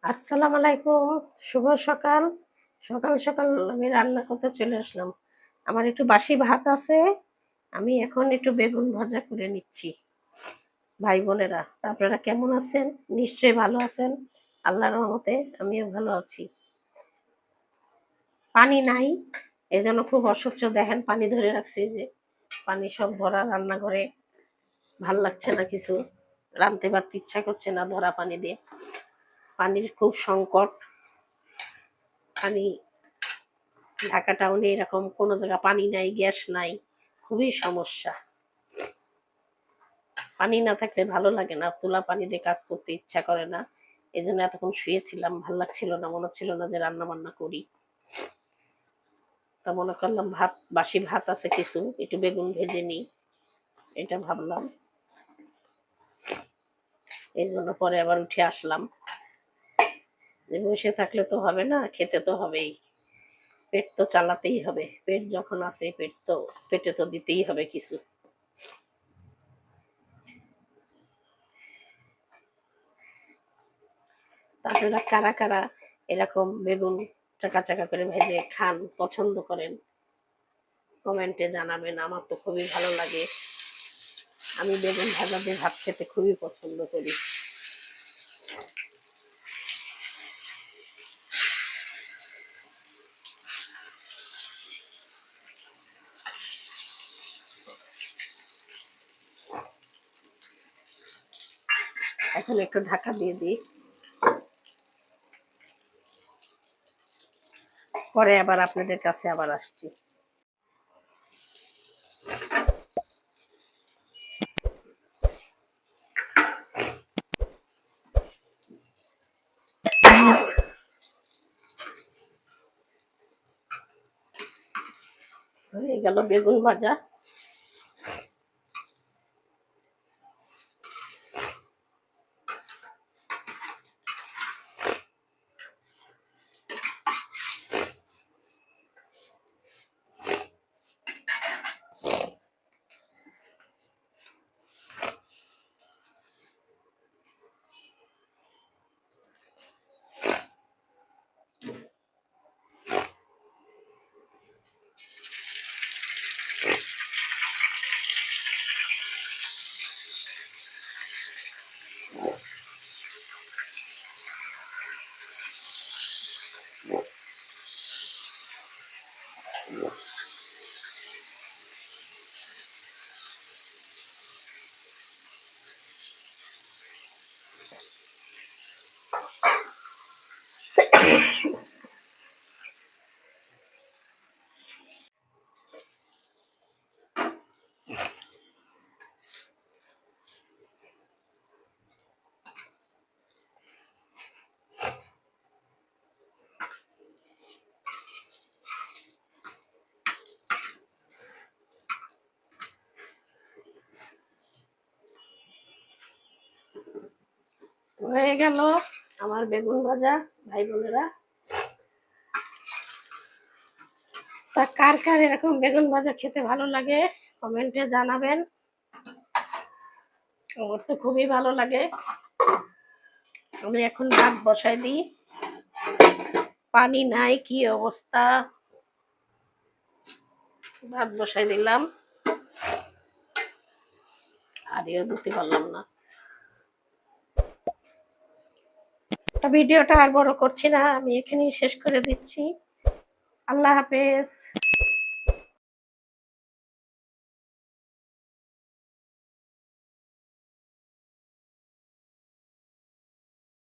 আসসালামু আলাইকুম। শুভ সকাল। সকাল সকাল আমি রান্না করতে চলে আসলাম। আমার একটু বাসি ভাত আছে। আমি এখন একটু বেগুন ভাজা করে নিচ্ছি। ভাই বোনেরা, তা আপনারা কেমন আছেন? নিশ্চয়ই ভালো আছেন। আল্লাহর রহমতে আমিও ভালো আছি। পানি নাই, এজন্য খুব অসহ্য। দেখেন পানি ধরে রাখছি, যে পানি সব ভরা রান্নাঘরে। ভাল লাগছে না কিছু, রাঁধতে পারতে ইচ্ছা করছে না ভরা পানি দিয়ে। পানির খুব সংকট। পানি ঢাকা টাউনে এরকম কোনো জায়গা পানি নাই, গ্যাস নাই, খুবই সমস্যা। পানি না থাকলে ভালো লাগে না, তোলা পানি দিয়ে কাজ করতে ইচ্ছা করে না। এই জন্য এতক্ষণ শুয়েছিলাম, ভাল লাগছিল না, মনে হচ্ছিল না যে রান্না বান্না করি। তা মনে করলাম বাসি ভাত আছে কিছু, একটু বেগুন ভেজে নিই, এটা ভাবলাম। এই জন্য পরে আবার উঠে আসলাম, যে বসে থাকলে তো হবে না, খেতে তো হবেই। পেট তো চালাতেই হবে, পেট যখন আছে পেটে তো দিতেই হবে কিছু। আপনারা কারা কারা এরকম বেগুন চাকা চাকা করে ভেজে খান, পছন্দ করেন, কমেন্টে জানাবেন। আমার তো খুবই ভালো লাগে। আমি বেগুন ভাজা দিয়ে ভাত খেতে খুবই পছন্দ করি। এখন একটু ঢাকা দিয়ে দিই, পরে আবার আপনাদের কাছে আবার আসছি। হয়ে গেল বেগুন ভাজা। হয়ে গেল আমার বেগুন ভাজা, ভাই বোনেরা। তা কার কার এরকম বেগুন ভাজা খেতে ভালো লাগে কমেন্টে জানাবেন। আমার তো খুবই ভালো লাগে। আমি এখন ভাত বসাই দিই। পানি নাই, কি অবস্থা। ভাত বসাই দিলাম, আর এও দিতে পারলাম না। ভিডিওটা আর বড় করছি না, আমি এখানেই শেষ করে দিচ্ছি। আল্লাহ হাফেজ।